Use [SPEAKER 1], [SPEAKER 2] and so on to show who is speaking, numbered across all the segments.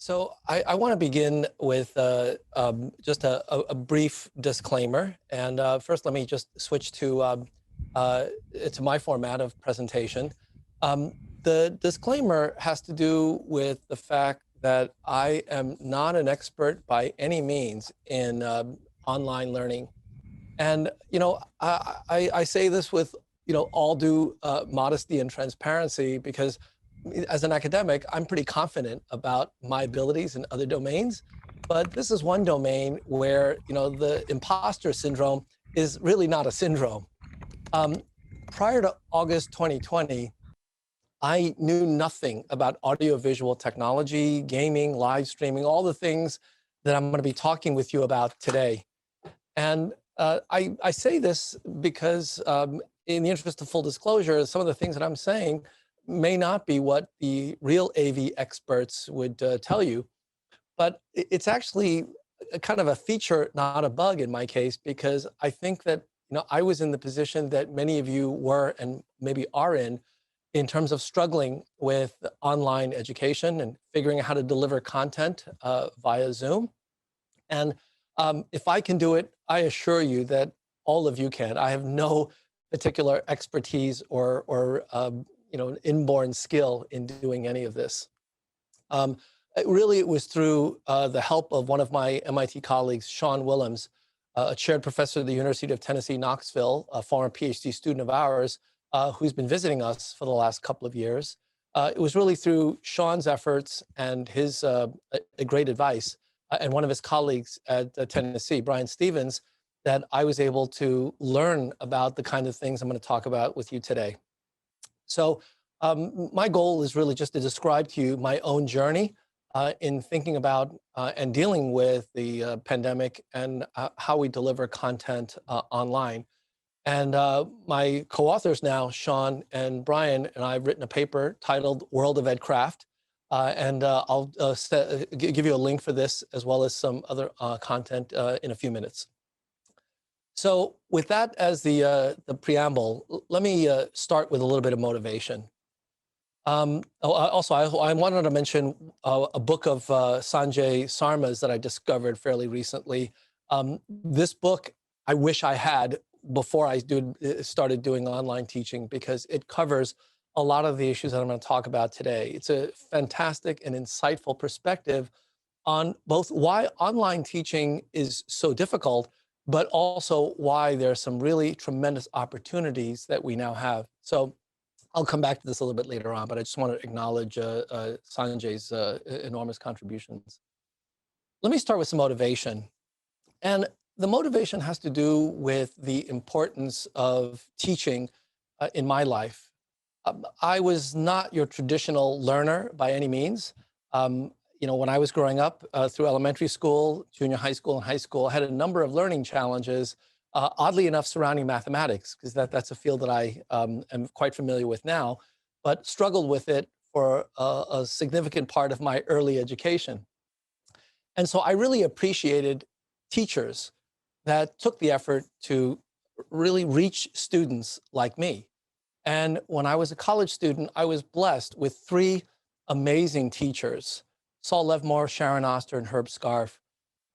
[SPEAKER 1] So I want to begin with just a brief disclaimer. And first, let me just switch to my format of presentation. The disclaimer has to do with the fact that I am not an expert by any means in online learning. And, I say this with, all due modesty and transparency because as an academic, I'm pretty confident about my abilities in other domains. But this is one domain where, the imposter syndrome is really not a syndrome. Um, Prior to August 2020, I knew nothing about audiovisual technology, gaming, live streaming, all the things that I'm going to be talking with you about today. And I say this because, in the interest of full disclosure, some of the things that I'm saying may not be what the real AV experts would tell you, but it's actually a kind of a feature, not a bug in my case, because I think that I was in the position that many of you were and maybe are in terms of struggling with online education and figuring out how to deliver content via Zoom. And if I can do it, I assure you that all of you can. I have no particular expertise or inborn skill in doing any of this. It was through the help of one of my MIT colleagues, Sean Willems, a chaired professor at the University of Tennessee, Knoxville, a former PhD student of ours, who's been visiting us for the last couple of years. It was really through Sean's efforts and his great advice and one of his colleagues at Tennessee, Brian Stevens, that I was able to learn about the kind of things I'm going to talk about with you today. So my goal is really just to describe to you my own journey in thinking about and dealing with the pandemic and how we deliver content online. And my co-authors now, Sean and Brian, and I've written a paper titled World of EdCraft. I'll give you a link for this as well as some other content in a few minutes. So with that as the preamble, let me start with a little bit of motivation. Also, I wanted to mention a book of Sanjay Sarma's that I discovered fairly recently. This book I wish I had before I started doing online teaching because it covers a lot of the issues that I'm going to talk about today. It's a fantastic and insightful perspective on both why online teaching is so difficult, but also why there are some really tremendous opportunities that we now have. So I'll come back to this a little bit later on, but I just want to acknowledge Sanjay's enormous contributions. Let me start with some motivation. And the motivation has to do with the importance of teaching in my life. I was not your traditional learner by any means. When I was growing up through elementary school, junior high school, and high school, I had a number of learning challenges, oddly enough, surrounding mathematics, because that's a field that I am quite familiar with now, but struggled with it for a significant part of my early education. And so I really appreciated teachers that took the effort to really reach students like me. And when I was a college student, I was blessed with three amazing teachers, Saul Levmore, Sharon Oster, and Herb Scarf.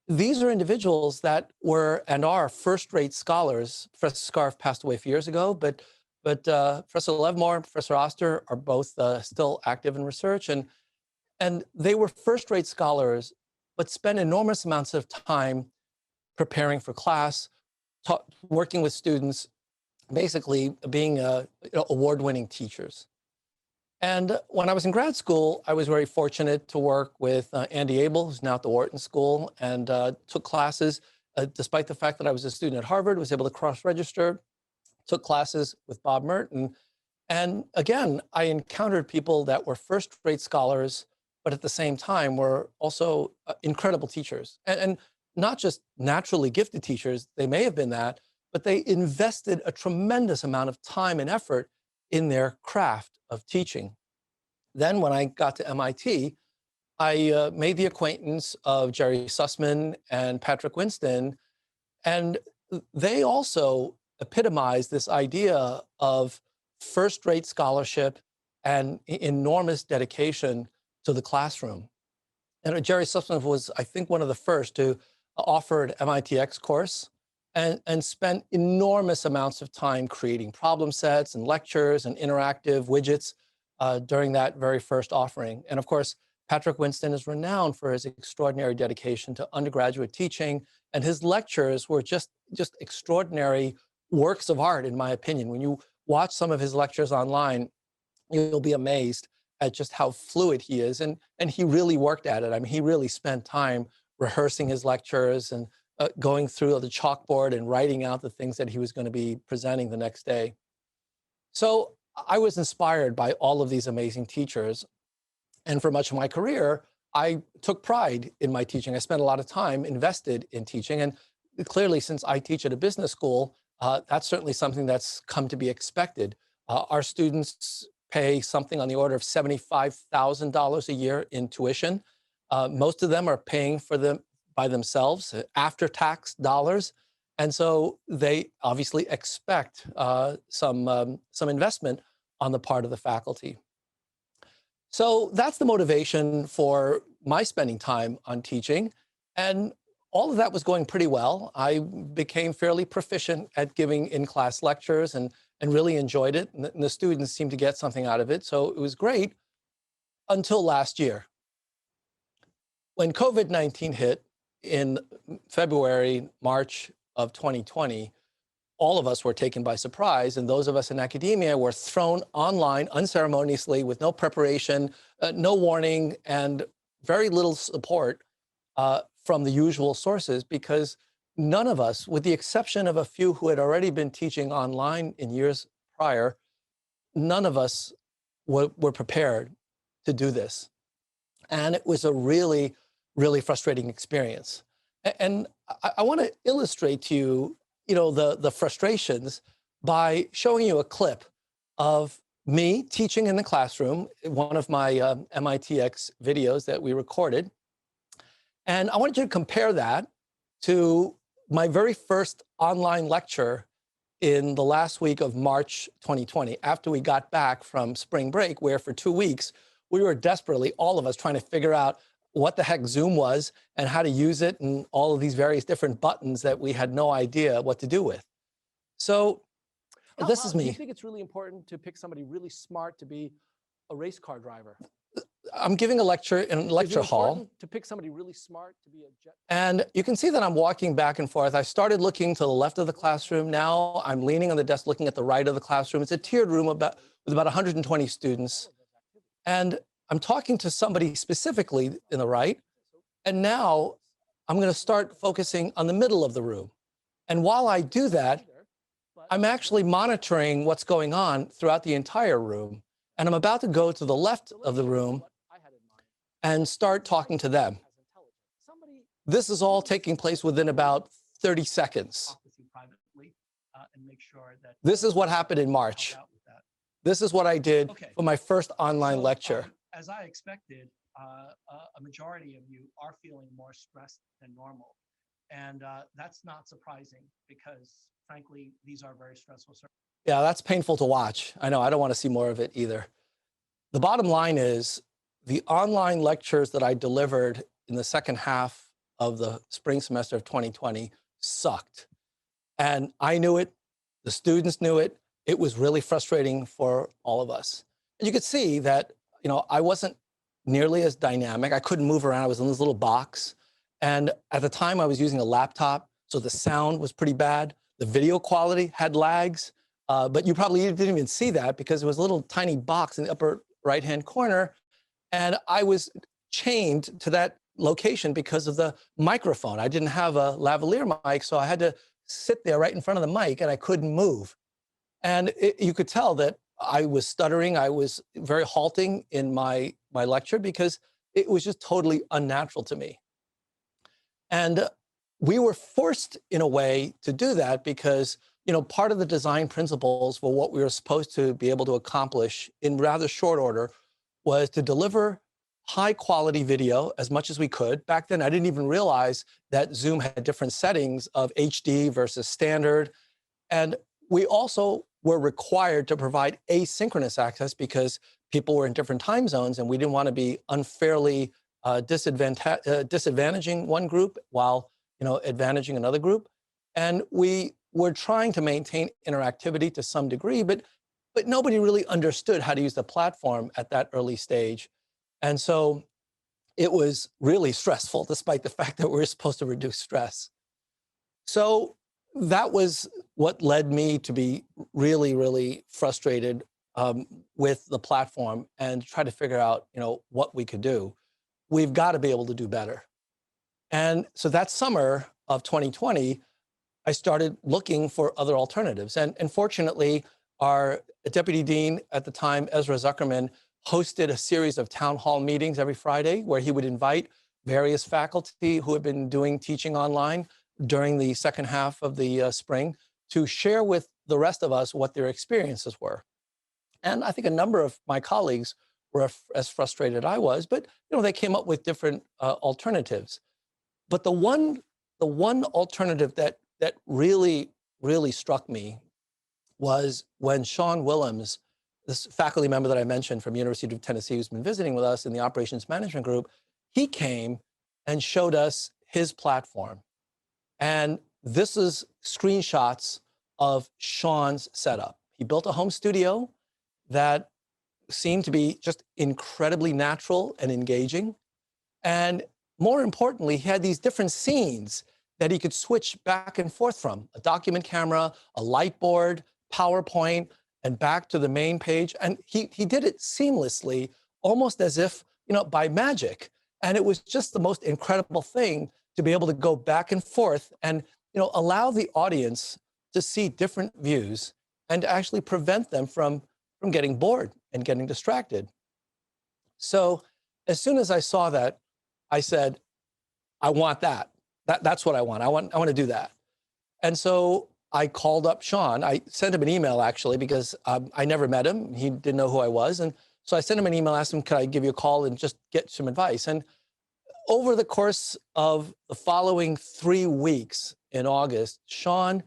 [SPEAKER 1] These are individuals that were and are first-rate scholars. Professor Scarf passed away a few years ago, but Professor Levmore and Professor Oster are both still active in research. And they were first-rate scholars, but spent enormous amounts of time preparing for class, working with students, basically being award-winning teachers. And when I was in grad school, I was very fortunate to work with Andy Abel, who's now at the Wharton School, and took classes, despite the fact that I was a student at Harvard, was able to cross-register, took classes with Bob Merton. And again, I encountered people that were first-rate scholars, but at the same time were also incredible teachers. And not just naturally gifted teachers, they may have been that, but they invested a tremendous amount of time and effort in their craft of teaching. Then when I got to MIT, I made the acquaintance of Jerry Sussman and Patrick Winston, and they also epitomized this idea of first-rate scholarship and enormous dedication to the classroom. And Jerry Sussman was, I think, one of the first to offer an MITx course and spent enormous amounts of time creating problem sets and lectures and interactive widgets during that very first offering. And of course, Patrick Winston is renowned for his extraordinary dedication to undergraduate teaching, and his lectures were just extraordinary works of art, in my opinion. When you watch some of his lectures online, you'll be amazed at just how fluid he is. And he really worked at it. I mean, he really spent time rehearsing his lectures and going through the chalkboard and writing out the things that he was going to be presenting the next day. So I was inspired by all of these amazing teachers. And for much of my career, I took pride in my teaching. I spent a lot of time invested in teaching. And clearly, since I teach at a business school, that's certainly something that's come to be expected. Our students pay something on the order of $75,000 a year in tuition. Most of them are paying for them by themselves, after-tax dollars. And so they obviously expect some investment on the part of the faculty. So that's the motivation for my spending time on teaching. And all of that was going pretty well. I became fairly proficient at giving in-class lectures and really enjoyed it. And the students seemed to get something out of it. So it was great until last year. When COVID-19 hit in February, March of 2020, all of us were taken by surprise, and those of us in academia were thrown online unceremoniously with no preparation, no warning, and very little support from the usual sources, because none of us, with the exception of a few who had already been teaching online in years prior, none of us were prepared to do this. And it was a really, really frustrating experience. And I want to illustrate to you, the frustrations by showing you a clip of me teaching in the classroom, one of my MITx videos that we recorded. And I want you to compare that to my very first online lecture in the last week of March 2020, after we got back from spring break, where for 2 weeks, we were desperately, all of us, trying to figure out what the heck Zoom was and how to use it and all of these various different buttons that we had no idea what to do with. So this is me. Do you think it's really important to pick somebody really smart to be a race car driver? I'm giving a lecture in a lecture hall. To pick somebody really smart to be a jet. And you can see that I'm walking back and forth. I started looking to the left of the classroom. Now I'm leaning on the desk, looking at the right of the classroom. It's a tiered room with about 120 students. And I'm talking to somebody specifically in the right. And now I'm going to start focusing on the middle of the room. And while I do that, I'm actually monitoring what's going on throughout the entire room. And I'm about to go to the left of the room and start talking to them. This is all taking place within about 30 seconds. This is what happened in March. This is what I did for my first online lecture.
[SPEAKER 2] As I expected, a majority of you are feeling more stressed than normal. And that's not surprising because, frankly, these are very stressful circumstances.
[SPEAKER 1] Yeah, that's painful to watch. I know, I don't want to see more of it either. The bottom line is the online lectures that I delivered in the second half of the spring semester of 2020 sucked. And I knew it, the students knew it. It was really frustrating for all of us. And you could see that, I wasn't nearly as dynamic. I couldn't move around. I was in this little box. And at the time I was using a laptop, so the sound was pretty bad. The video quality had lags, but you probably didn't even see that because it was a little tiny box in the upper right-hand corner. And I was chained to that location because of the microphone. I didn't have a lavalier mic, so I had to sit there right in front of the mic and I couldn't move. And you could tell that I was stuttering. I was very halting in my lecture because it was just totally unnatural to me. And we were forced in a way to do that because, part of the design principles for what we were supposed to be able to accomplish in rather short order was to deliver high quality video as much as we could. Back then, I didn't even realize that Zoom had different settings of HD versus standard. And we also were required to provide asynchronous access because people were in different time zones and we didn't want to be unfairly disadvantaging one group while advantaging another group. And we were trying to maintain interactivity to some degree, but nobody really understood how to use the platform at that early stage. And so it was really stressful, despite the fact that we were supposed to reduce stress. So that was what led me to be really, really frustrated with the platform and try to figure out, what we could do. We've got to be able to do better. And so that summer of 2020, I started looking for other alternatives. And fortunately, our deputy dean at the time, Ezra Zuckerman, hosted a series of town hall meetings every Friday where he would invite various faculty who had been doing teaching online during the second half of the spring to share with the rest of us what their experiences were. And I think a number of my colleagues were as frustrated as I was, but they came up with different alternatives. But the one alternative that really, really struck me was when Sean Willems, this faculty member that I mentioned from University of Tennessee, who's been visiting with us in the operations management group, he came and showed us his platform. And this is screenshots of Sean's setup. He built a home studio that seemed to be just incredibly natural and engaging. And more importantly, he had these different scenes that he could switch back and forth from: a document camera, a light board, PowerPoint, and back to the main page. And he did it seamlessly, almost as if, by magic. And it was just the most incredible thing to be able to go back and forth and, allow the audience to see different views and to actually prevent them from getting bored and getting distracted. So as soon as I saw that, I said, I want that. That's what I want. I want to do that. And so I called up Sean. I sent him an email, actually, because I never met him. He didn't know who I was. And so I sent him an email, asked him, could I give you a call and just get some advice? And over the course of the following 3 weeks in August, Sean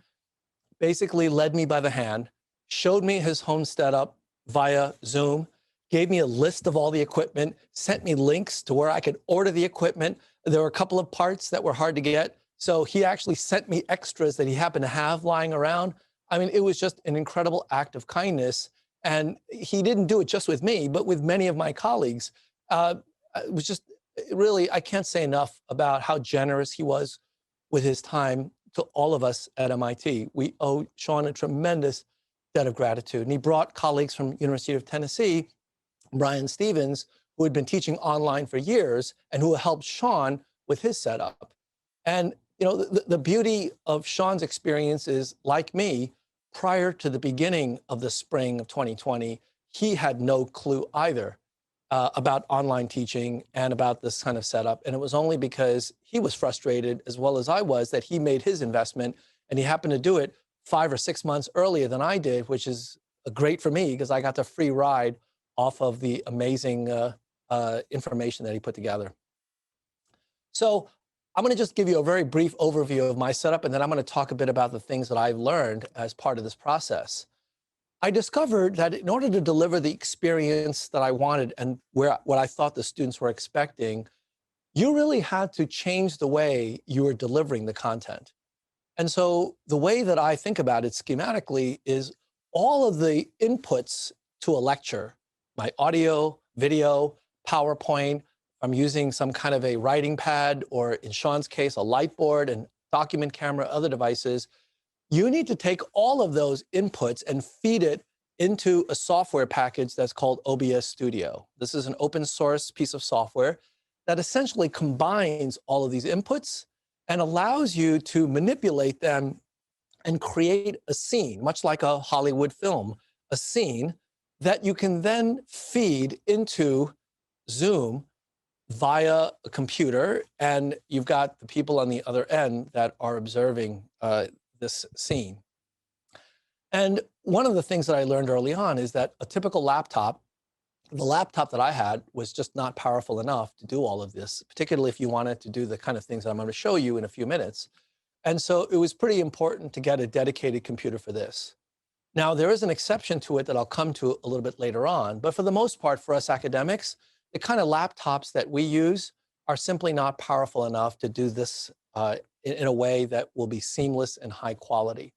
[SPEAKER 1] basically led me by the hand, showed me his home setup via Zoom, gave me a list of all the equipment, sent me links to where I could order the equipment. There were a couple of parts that were hard to get, so he actually sent me extras that he happened to have lying around. I mean, it was just an incredible act of kindness. And he didn't do it just with me, but with many of my colleagues. It was just really, I can't say enough about how generous he was with his time to all of us at MIT. We owe Sean a tremendous debt of gratitude. And he brought colleagues from University of Tennessee, Brian Stevens, who had been teaching online for years and who helped Sean with his setup. And the beauty of Sean's experience is, like me, prior to the beginning of the spring of 2020, he had no clue either about online teaching and about this kind of setup. And it was only because he was frustrated, as well as I was, that he made his investment, and he happened to do it 5 or 6 months earlier than I did, which is great for me because I got the free ride off of the amazing information that he put together. So I'm going to just give you a very brief overview of my setup, and then I'm going to talk a bit about the things that I've learned as part of this process. I discovered that in order to deliver the experience that I wanted and what I thought the students were expecting, you really had to change the way you were delivering the content. And so the way that I think about it schematically is all of the inputs to a lecture, my audio, video, PowerPoint, I'm using some kind of a writing pad, or in Sean's case, a light board and document camera, other devices. You need to take all of those inputs and feed it into a software package that's called OBS Studio. This is an open source piece of software that essentially combines all of these inputs and allows you to manipulate them and create a scene, much like a Hollywood film, a scene that you can then feed into Zoom via a computer, and you've got the people on the other end that are observing this scene. And one of the things that I learned early on is that a typical laptop, the laptop that I had, was just not powerful enough to do all of this, particularly if you wanted to do the kind of things that I'm going to show you in a few minutes. And so it was pretty important to get a dedicated computer for this. Now, there is an exception to it that I'll come to a little bit later on, but for the most part, for us academics, the kind of laptops that we use are simply not powerful enough to do this in a way that will be seamless and high quality.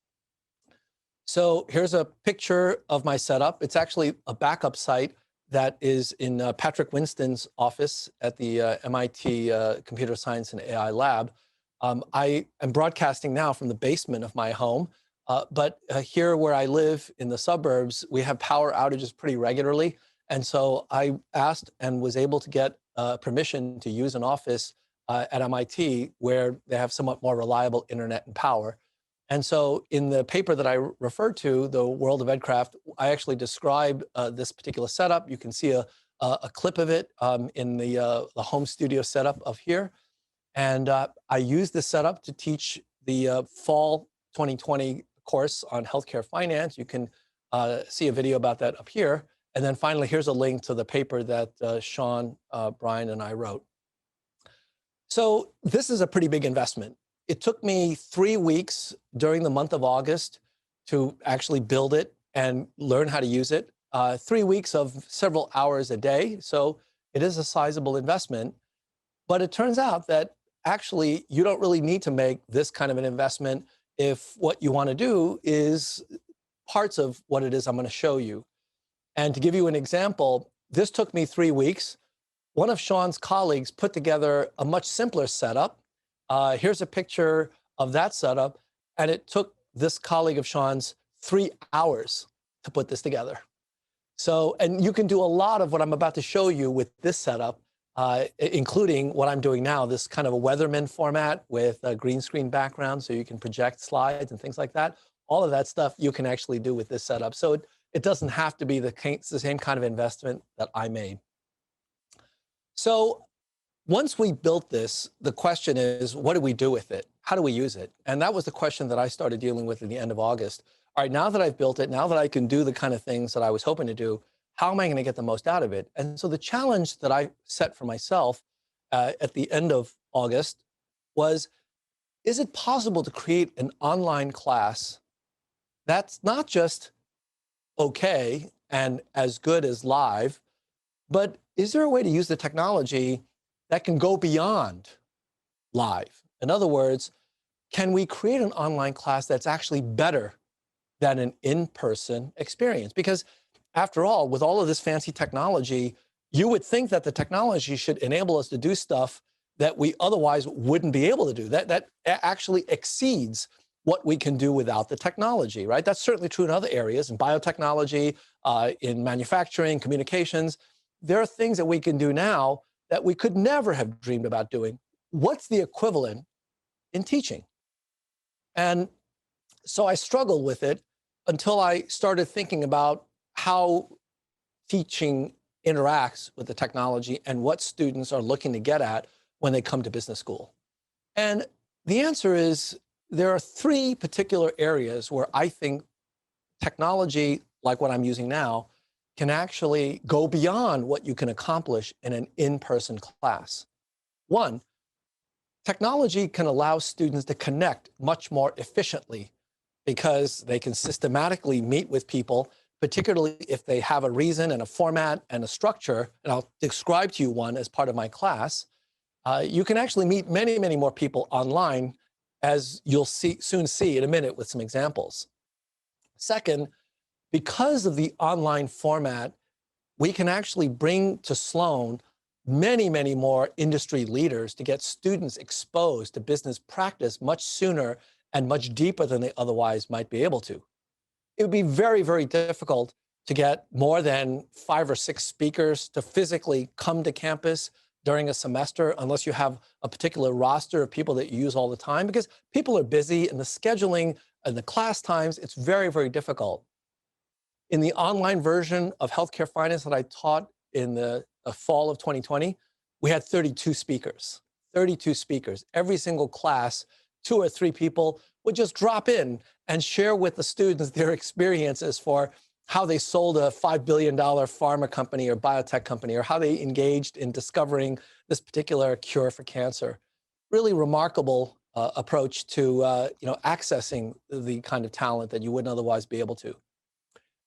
[SPEAKER 1] So here's a picture of my setup. It's actually a backup site that is in Patrick Winston's office at the MIT Computer Science and AI Lab. I am broadcasting now from the basement of my home, but here where I live in the suburbs, we have power outages pretty regularly. And so I asked and was able to get permission to use an office at MIT where they have somewhat more reliable internet and power. And so in the paper that I referred to, The World of EdCraft, I actually described this particular setup. You can see a clip of it in the home studio setup of here. And I used this setup to teach the fall 2020 course on healthcare finance. You can see a video about that up here. And then finally, here's a link to the paper that Sean, Brian, and I wrote. So this is a pretty big investment. It took me 3 weeks during the month of August to actually build it and learn how to use it. 3 weeks of several hours a day. So it is a sizable investment. But it turns out that actually you don't really need to make this kind of an investment if what you want to do is parts of what it is I'm going to show you. And to give you an example, this took me 3 weeks. One of Sean's colleagues put together a much simpler setup. Here's a picture of that setup, and it took this colleague of Sean's 3 hours to put this together. So, and you can do a lot of what I'm about to show you with this setup, including what I'm doing now, this kind of a Weatherman format with a green screen background so you can project slides and things like that. All of that stuff you can actually do with this setup. So it doesn't have to be the same kind of investment that I made. So once we built this, the question is, what do we do with it? How do we use it? And that was the question that I started dealing with at the end of August. All right, now that I've built it, now that I can do the kind of things that I was hoping to do, how am I going to get the most out of it? And so the challenge that I set for myself at the end of August was, is it possible to create an online class that's not just okay and as good as live, but is there a way to use the technology that can go beyond live? In other words, can we create an online class that's actually better than an in-person experience? Because after all, with all of this fancy technology, you would think that the technology should enable us to do stuff that we otherwise wouldn't be able to do. That actually exceeds what we can do without the technology, right? That's certainly true in other areas, in biotechnology, in manufacturing, communications. There are things that we can do now that we could never have dreamed about doing. What's the equivalent in teaching? And so I struggled with it until I started thinking about how teaching interacts with the technology and what students are looking to get at when they come to business school. And the answer is there are 3 particular areas where I think technology, like what I'm using now, can actually go beyond what you can accomplish in an in-person class. 1, technology can allow students to connect much more efficiently because they can systematically meet with people, particularly if they have a reason and a format and a structure, and I'll describe to you one as part of my class. You can actually meet many, many more people online, as you'll soon see in a minute with some examples. Second, because of the online format, we can actually bring to Sloan many, many more industry leaders to get students exposed to business practice much sooner and much deeper than they otherwise might be able to. It would be very, very difficult to get more than 5 or 6 speakers to physically come to campus during a semester unless you have a particular roster of people that you use all the time, because people are busy and the scheduling and the class times, it's very, very difficult. In the online version of healthcare finance that I taught in the fall of 2020, we had 32 speakers, 32 speakers. Every single class, 2 or 3 people would just drop in and share with the students their experiences for how they sold a $5 billion pharma company or biotech company, or how they engaged in discovering this particular cure for cancer. Really remarkable approach to accessing the kind of talent that you wouldn't otherwise be able to.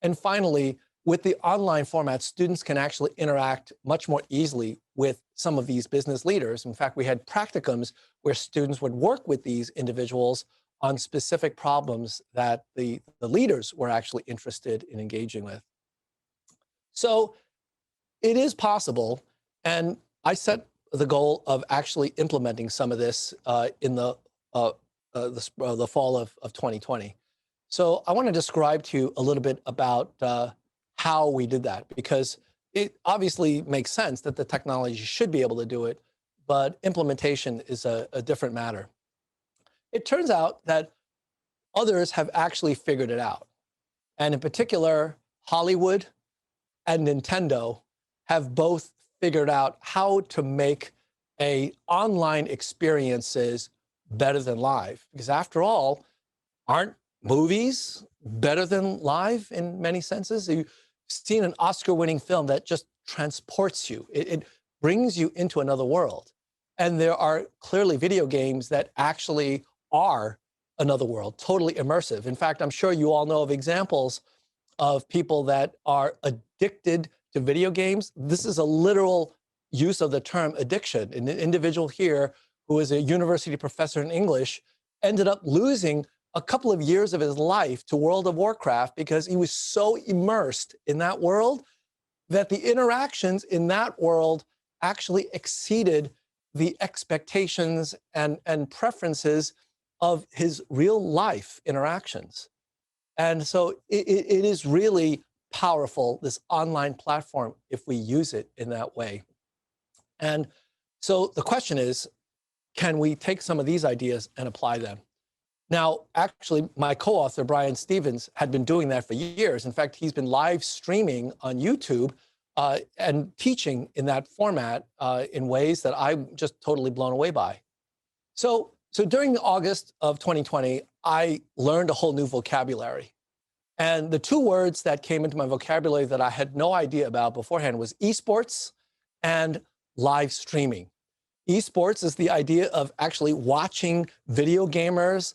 [SPEAKER 1] And finally, with the online format, students can actually interact much more easily with some of these business leaders. In fact, we had practicums where students would work with these individuals on specific problems that the leaders were actually interested in engaging with. So it is possible, and I set the goal of actually implementing some of this in the fall of 2020. So I want to describe to you a little bit about how we did that, because it obviously makes sense that the technology should be able to do it, but implementation is a different matter. It turns out that others have actually figured it out. And in particular, Hollywood and Nintendo have both figured out how to make online experiences better than live. Because after all, aren't movies better than live in many senses? You've seen an Oscar-winning film that just transports you. It brings you into another world. And there are clearly video games that actually are another world, totally immersive. In fact, I'm sure you all know of examples of people that are addicted to video games. This is a literal use of the term addiction. An individual here who is a university professor in English ended up losing a couple of years of his life to World of Warcraft because he was so immersed in that world that the interactions in that world actually exceeded the expectations and preferences of his real life interactions. And so it is really powerful, this online platform, if we use it in that way. And so the question is, can we take some of these ideas and apply them? Now, actually, my co-author, Brian Stevens, had been doing that for years. In fact, he's been live streaming on YouTube and teaching in that format in ways that I'm just totally blown away by. So during August of 2020, I learned a whole new vocabulary. And the two words that came into my vocabulary that I had no idea about beforehand was esports and live streaming. Esports is the idea of actually watching video gamers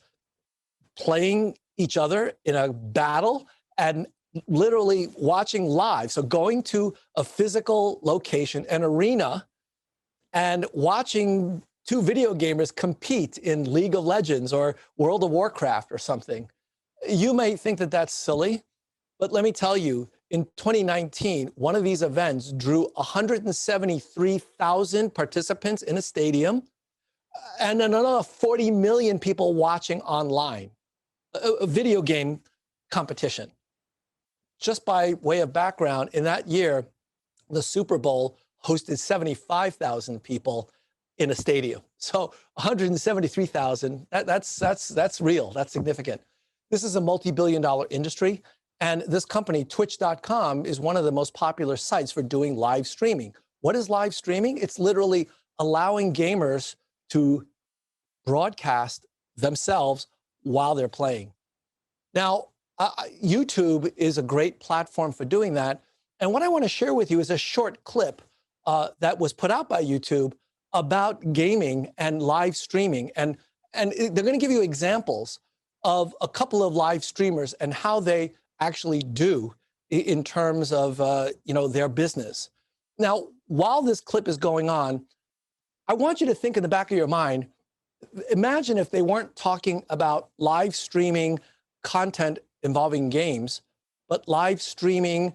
[SPEAKER 1] playing each other in a battle and literally watching live. So going to a physical location, an arena, and watching two video gamers compete in League of Legends or World of Warcraft or something. You may think that that's silly, but let me tell you, in 2019, one of these events drew 173,000 participants in a stadium and another 40 million people watching online, a video game competition. Just by way of background, in that year, the Super Bowl hosted 75,000 people in a stadium. So 173,000, that's real, that's significant. This is a multi-billion-dollar industry, and this company, Twitch.com, is one of the most popular sites for doing live streaming. What is live streaming? It's literally allowing gamers to broadcast themselves while they're playing. Now, YouTube is a great platform for doing that. And what I want to share with you is a short clip that was put out by YouTube about gaming and live streaming. And they're going to give you examples of a couple of live streamers and how they actually do in terms of their business. Now, while this clip is going on, I want you to think in the back of your mind, imagine if they weren't talking about live streaming content involving games, but live streaming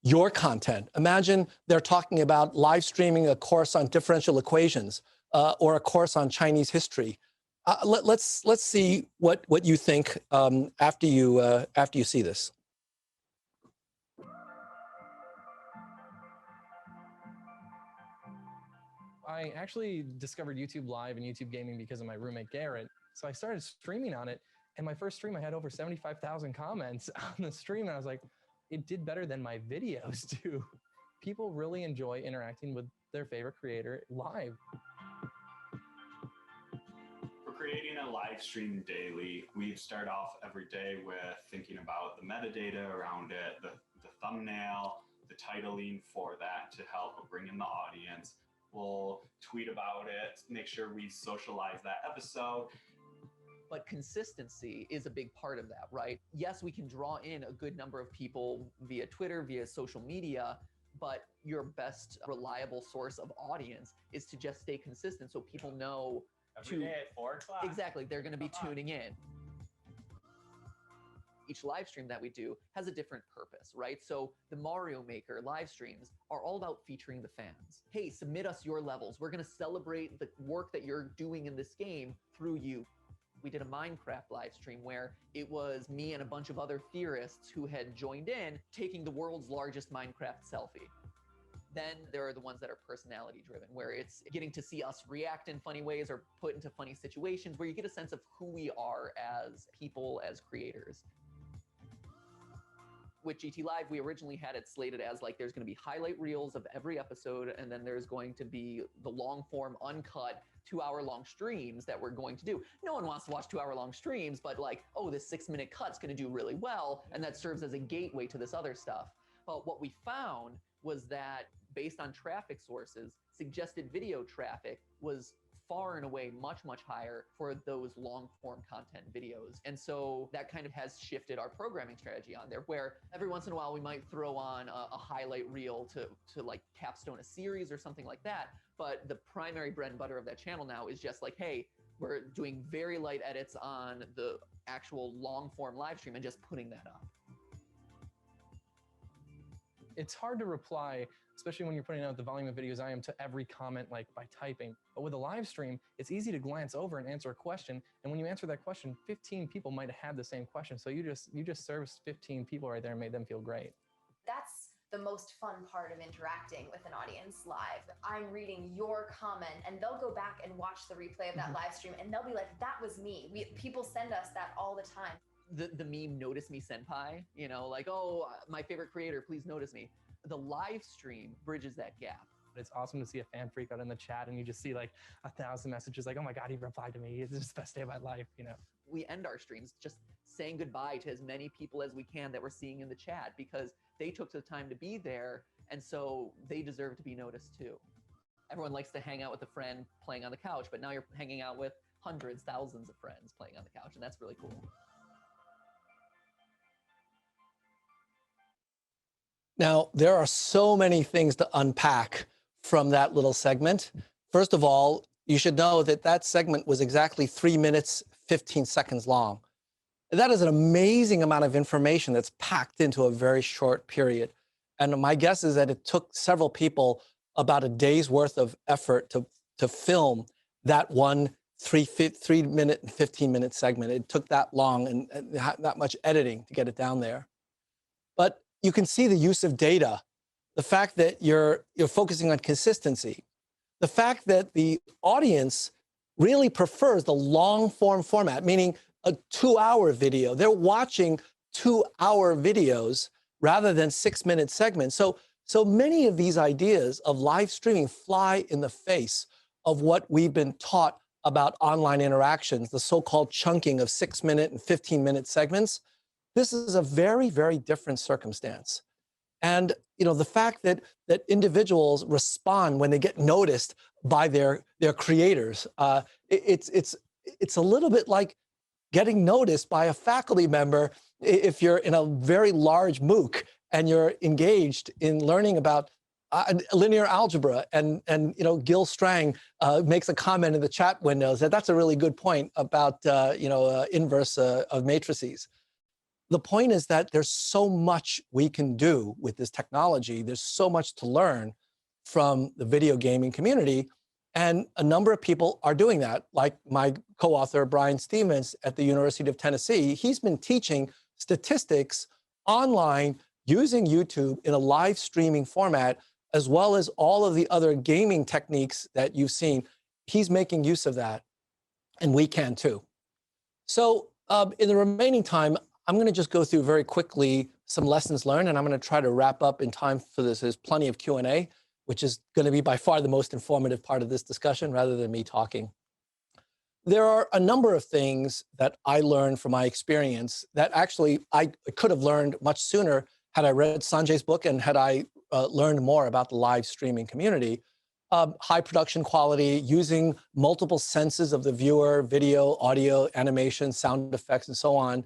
[SPEAKER 1] your content. Imagine they're talking about live streaming a course on differential equations or a course on Chinese history. Let's see what you think after you see this.
[SPEAKER 3] I actually discovered YouTube Live and YouTube Gaming because of my roommate Garrett. So I started streaming on it, and my first stream I had over 75,000 comments on the stream, and I was like, it did better than my videos do. People really enjoy interacting with their favorite creator live.
[SPEAKER 4] For creating a live stream daily, we start off every day with thinking about the metadata around it, the thumbnail, the titling for that to help bring in the audience. We'll tweet about it, make sure we socialize that episode.
[SPEAKER 5] But consistency is a big part of that, right? Yes, we can draw in a good number of people via Twitter, via social media, but your best reliable source of audience is to just stay consistent so people know
[SPEAKER 6] Every day at 4 o'clock.
[SPEAKER 5] Exactly, they're going to be tuning in. Each live stream that we do has a different purpose, right? So the Mario Maker live streams are all about featuring the fans. Hey, submit us your levels. We're going to celebrate the work that you're doing in this game through you. We did a Minecraft live stream where it was me and a bunch of other theorists who had joined in taking the world's largest Minecraft selfie. Then there are the ones that are personality driven, where it's getting to see us react in funny ways or put into funny situations where you get a sense of who we are as people, as creators. With GT Live, we originally had it slated as like there's going to be highlight reels of every episode, and then there's going to be the long form, uncut, 2-hour-long streams that we're going to do. No one wants to watch 2-hour-long streams, but like, oh, this 6-minute cut's going to do really well, and that serves as a gateway to this other stuff. But what we found was that based on traffic sources, suggested video traffic was far and away much higher for those long form content videos. And so that kind of has shifted our programming strategy on there, where every once in a while we might throw on a highlight reel to like capstone a series or something like that. But the primary bread and butter of that channel now is just like, hey, we're doing very light edits on the actual long form live stream and just putting that up.
[SPEAKER 3] It's hard to reply, especially when you're putting out the volume of videos I am, to every comment like by typing. But with a live stream, it's easy to glance over and answer a question. And when you answer that question, 15 people might have had the same question. So you just serviced 15 people right there and made them feel great.
[SPEAKER 7] That's the most fun part of interacting with an audience live. I'm reading your comment and they'll go back and watch the replay of that live stream and they'll be like, that was me. People send us that all the time.
[SPEAKER 5] The meme, notice me senpai, you know, like, oh, my favorite creator, please notice me. The live stream bridges that gap.
[SPEAKER 3] It's awesome to see a fan freak out in the chat and you just see like 1,000 messages like, oh my God, he replied to me. It's the best day of my life, you know.
[SPEAKER 5] We end our streams just saying goodbye to as many people as we can that we're seeing in the chat because they took the time to be there, and so they deserve to be noticed too. Everyone likes to hang out with a friend playing on the couch, but now you're hanging out with hundreds, thousands of friends playing on the couch, and that's really cool.
[SPEAKER 1] Now, there are so many things to unpack from that little segment. First of all, you should know that that segment was exactly 3 minutes, 15 seconds long. That is an amazing amount of information that's packed into a very short period. And my guess is that it took several people about a day's worth of effort to film that one 3 minute and 15-minute segment. It took that long and that much editing to get it down there. But you can see the use of data, the fact that you're focusing on consistency, the fact that the audience really prefers the long form format, meaning a 2-hour video. They're watching 2-hour videos rather than 6-minute segments. So many of these ideas of live streaming fly in the face of what we've been taught about online interactions, the so-called chunking of 6-minute and 15-minute segments. This is a very, very different circumstance. And you know, the fact that individuals respond when they get noticed by their creators, it's a little bit like getting noticed by a faculty member if you're in a very large MOOC and you're engaged in learning about linear algebra, and you know, Gil Strang makes a comment in the chat windows that's a really good point about inverse of matrices. The point is that there's so much we can do with this technology. There's so much to learn from the video gaming community. And a number of people are doing that, like my co-author, Brian Stevens at the University of Tennessee. He's been teaching statistics online using YouTube in a live streaming format, as well as all of the other gaming techniques that you've seen. He's making use of that, and we can too. So in the remaining time, I'm going to just go through very quickly some lessons learned, and I'm going to try to wrap up in time for this. There's plenty of Q&A, which is going to be by far the most informative part of this discussion rather than me talking. There are a number of things that I learned from my experience that actually I could have learned much sooner had I read Sanjay's book and had I learned more about the live streaming community. high production quality, using multiple senses of the viewer, video, audio, animation, sound effects, and so on.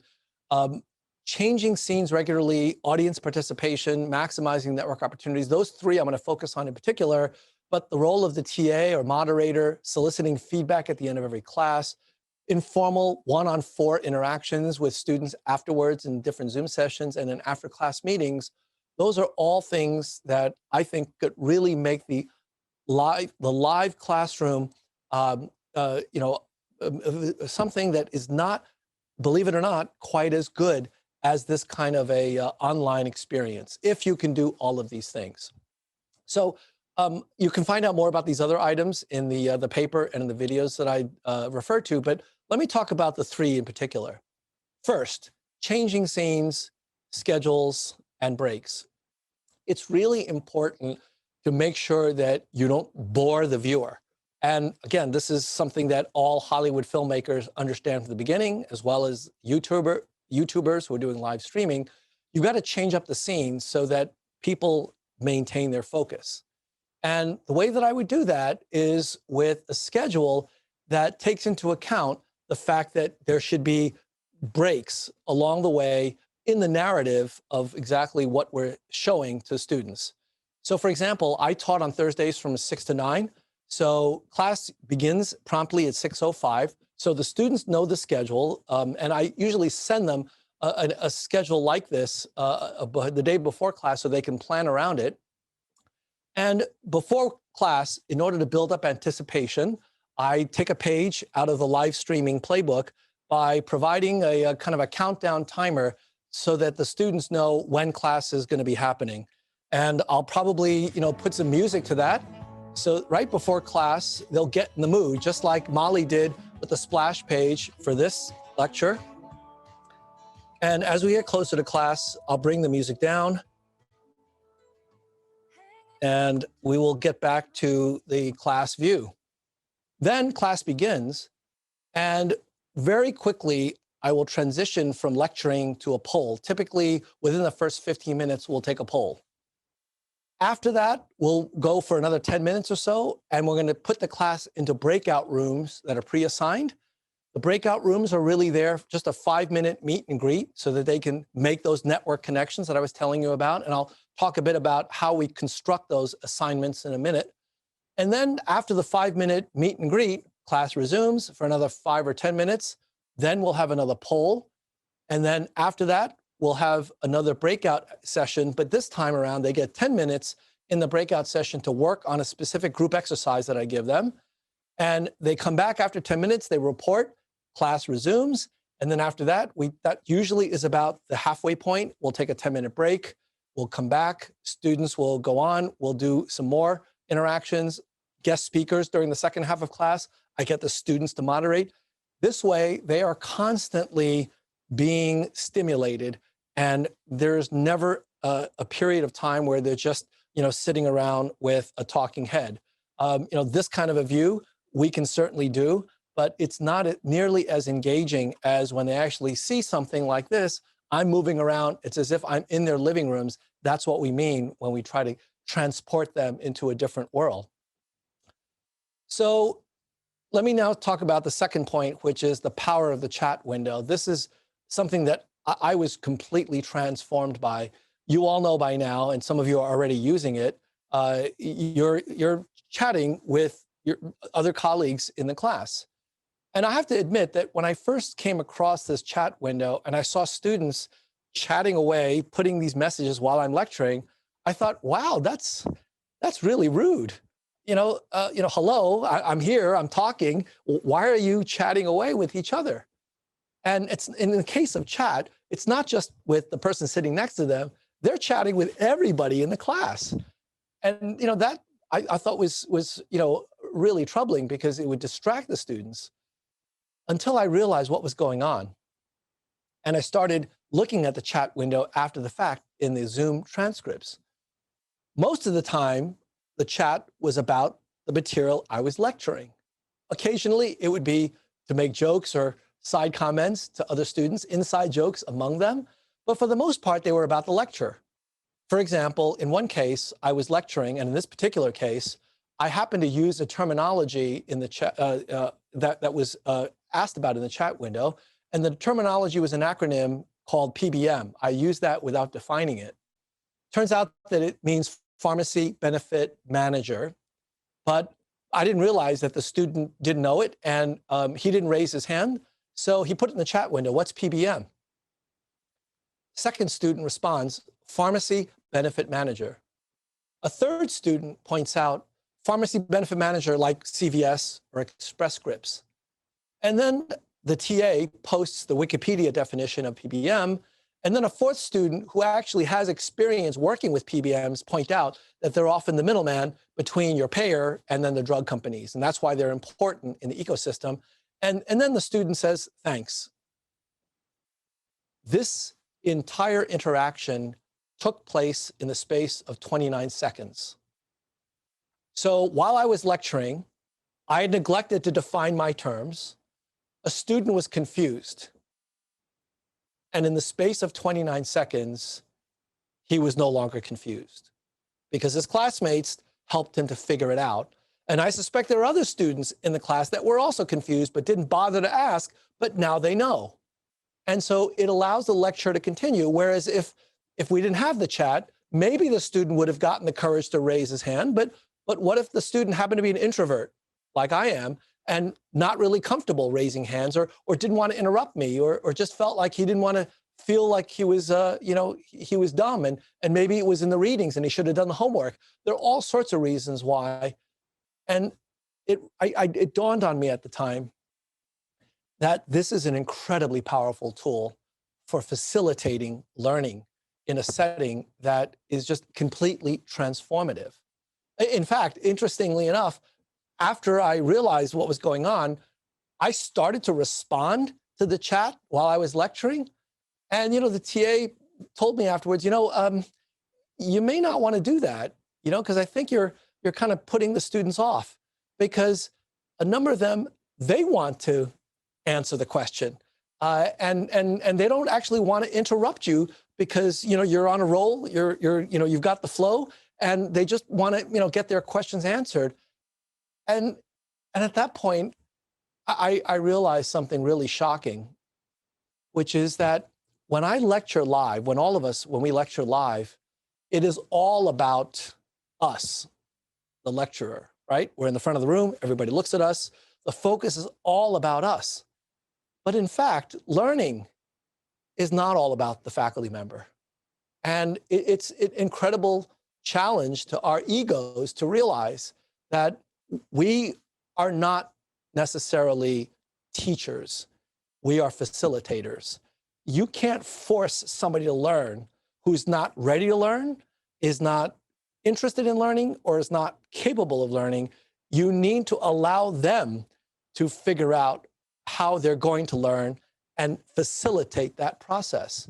[SPEAKER 1] Changing scenes regularly, audience participation, maximizing network opportunities. Those three I'm going to focus on in particular, but the role of the TA or moderator, soliciting feedback at the end of every class, informal one-on-4 interactions with students afterwards in different Zoom sessions and in after-class meetings. Those are all things that I think could really make the live classroom, something that is not, believe it or not, quite as good as this kind of a online experience, if you can do all of these things. So you can find out more about these other items in the paper and in the videos that I referred to, but let me talk about the three in particular. First, changing scenes, schedules, and breaks. It's really important to make sure that you don't bore the viewer. And again, this is something that all Hollywood filmmakers understand from the beginning, as well as YouTubers who are doing live streaming. You got to change up the scenes so that people maintain their focus. And the way that I would do that is with a schedule that takes into account the fact that there should be breaks along the way in the narrative of exactly what we're showing to students. So for example, I taught on Thursdays from 6 to 9. So class begins promptly at 6:05. So the students know the schedule, and I usually send them a schedule like this the day before class so they can plan around it. And before class, in order to build up anticipation, I take a page out of the live streaming playbook by providing a kind of a countdown timer so that the students know when class is going to be happening. And I'll probably, put some music to that. So right before class, they'll get in the mood, just like Molly did with the splash page for this lecture. And as we get closer to class, I'll bring the music down and we will get back to the class view. Then class begins, and very quickly, I will transition from lecturing to a poll. Typically, within the first 15 minutes, we'll take a poll. After that, we'll go for another 10 minutes or so, and we're going to put the class into breakout rooms that are pre-assigned. The breakout rooms are really there, just a 5-minute meet and greet so that they can make those network connections that I was telling you about. And I'll talk a bit about how we construct those assignments in a minute. And then after the 5-minute meet and greet, class resumes for another 5 or 10 minutes. Then we'll have another poll. And then after that, we'll have another breakout session. But this time around, they get 10 minutes in the breakout session to work on a specific group exercise that I give them. And they come back after 10 minutes, they report, class resumes. And then after that, that usually is about the halfway point. We'll take a 10-minute break. We'll come back. Students will go on. We'll do some more interactions, guest speakers during the second half of class. I get the students to moderate. This way, they are constantly being stimulated, and there's never a period of time where they're just, sitting around with a talking head. This kind of a view we can certainly do, but it's not nearly as engaging as when they actually see something like this. I'm moving around. It's as if I'm in their living rooms. That's what we mean when we try to transport them into a different world. So let me now talk about the second point, which is the power of the chat window. This is something that I was completely transformed by. You all know by now, and some of you are already using it, you're chatting with your other colleagues in the class. And I have to admit that when I first came across this chat window and I saw students chatting away, putting these messages while I'm lecturing, I thought, wow, that's really rude. Hello, I'm here, I'm talking. Why are you chatting away with each other? And it's in the case of chat, it's not just with the person sitting next to them, they're chatting with everybody in the class. And that I thought was really troubling because it would distract the students until I realized what was going on. And I started looking at the chat window after the fact in the Zoom transcripts. Most of the time, the chat was about the material I was lecturing. Occasionally, it would be to make jokes or side comments to other students, inside jokes among them. But for the most part, they were about the lecture. For example, in one case, I was lecturing, and in this particular case, I happened to use a terminology in the chat that was asked about in the chat window, and the terminology was an acronym called PBM. I used that without defining it. Turns out that it means Pharmacy Benefit Manager, but I didn't realize that the student didn't know it, and he didn't raise his hand, so he put it in the chat window, what's PBM? Second student responds, Pharmacy Benefit Manager. A third student points out, Pharmacy Benefit Manager like CVS or Express Scripts. And then the TA posts the Wikipedia definition of PBM, and then a fourth student who actually has experience working with PBMs point out that they're often the middleman between your payer and then the drug companies, and that's why they're important in the ecosystem. And then the student says, thanks. This entire interaction took place in the space of 29 seconds. So while I was lecturing, I had neglected to define my terms. A student was confused. And in the space of 29 seconds, he was no longer confused because his classmates helped him to figure it out. And I suspect there are other students in the class that were also confused but didn't bother to ask, but now they know. And so it allows the lecture to continue. Whereas if we didn't have the chat, maybe the student would have gotten the courage to raise his hand, but what if the student happened to be an introvert, like I am, and not really comfortable raising hands, or didn't want to interrupt me, or just felt like he didn't want to feel like he was, he was dumb, and maybe it was in the readings and he should have done the homework. There are all sorts of reasons why. And it dawned on me at the time that this is an incredibly powerful tool for facilitating learning in a setting that is just completely transformative. In fact, interestingly enough, after I realized what was going on, I started to respond to the chat while I was lecturing. And, the TA told me afterwards, you may not want to do that, because I think you're kind of putting the students off, because a number of them, they want to answer the question. And they don't actually want to interrupt you because, you're on a roll, you've got the flow, and they just want to, get their questions answered. And at that point, I realized something really shocking, which is that when I lecture live, when we lecture live, it is all about us, the lecturer, right? We're in the front of the room, everybody looks at us. The focus is all about us. But in fact, learning is not all about the faculty member. And it's an incredible challenge to our egos to realize that we are not necessarily teachers. We are facilitators. You can't force somebody to learn who's not ready to learn, is not interested in learning, or is not capable of learning. You need to allow them to figure out how they're going to learn and facilitate that process.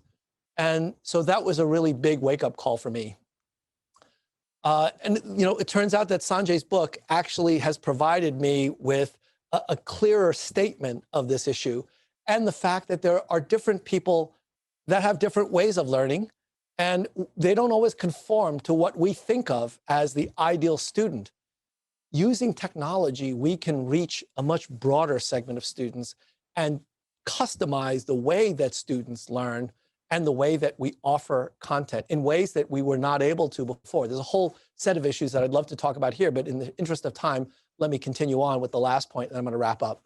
[SPEAKER 1] And so that was a really big wake-up call for me. And it turns out that Sanjay's book actually has provided me with a clearer statement of this issue, and the fact that there are different people that have different ways of learning, and they don't always conform to what we think of as the ideal student. Using technology, we can reach a much broader segment of students and customize the way that students learn and the way that we offer content in ways that we were not able to before. There's a whole set of issues that I'd love to talk about here, but in the interest of time, let me continue on with the last point, and I'm going to wrap up.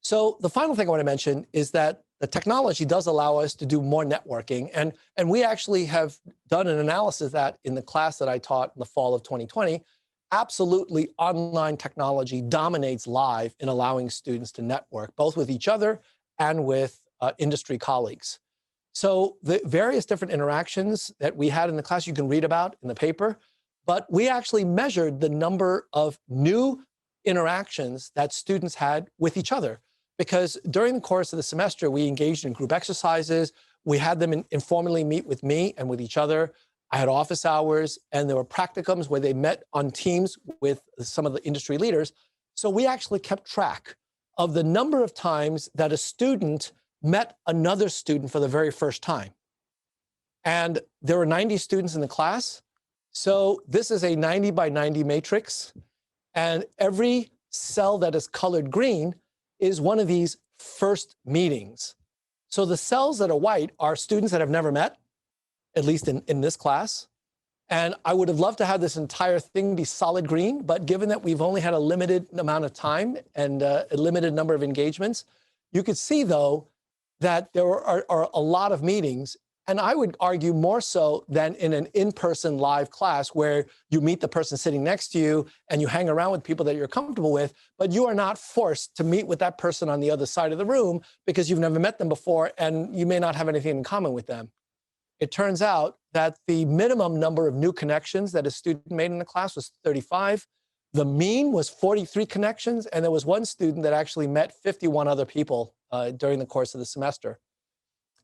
[SPEAKER 1] So the final thing I want to mention is that the technology does allow us to do more networking, and we actually have done an analysis of that in the class that I taught in the fall of 2020. Absolutely, online technology dominates live in allowing students to network, both with each other and with industry colleagues. So the various different interactions that we had in the class, you can read about in the paper, but we actually measured the number of new interactions that students had with each other. Because during the course of the semester, we engaged in group exercises. We had them informally meet with me and with each other. I had office hours, and there were practicums where they met on teams with some of the industry leaders. So we actually kept track of the number of times that a student met another student for the very first time. And there were 90 students in the class. So this is a 90 by 90 matrix, and every cell that is colored green is one of these first meetings. So the cells that are white are students that have never met, at least in this class. And I would have loved to have this entire thing be solid green, but given that we've only had a limited amount of time and a limited number of engagements, you could see, though, that there are a lot of meetings, and I would argue more so than in an in-person live class where you meet the person sitting next to you and you hang around with people that you're comfortable with, but you are not forced to meet with that person on the other side of the room because you've never met them before and you may not have anything in common with them. It turns out that the minimum number of new connections that a student made in the class was 35. The mean was 43 connections, and there was one student that actually met 51 other people during the course of the semester.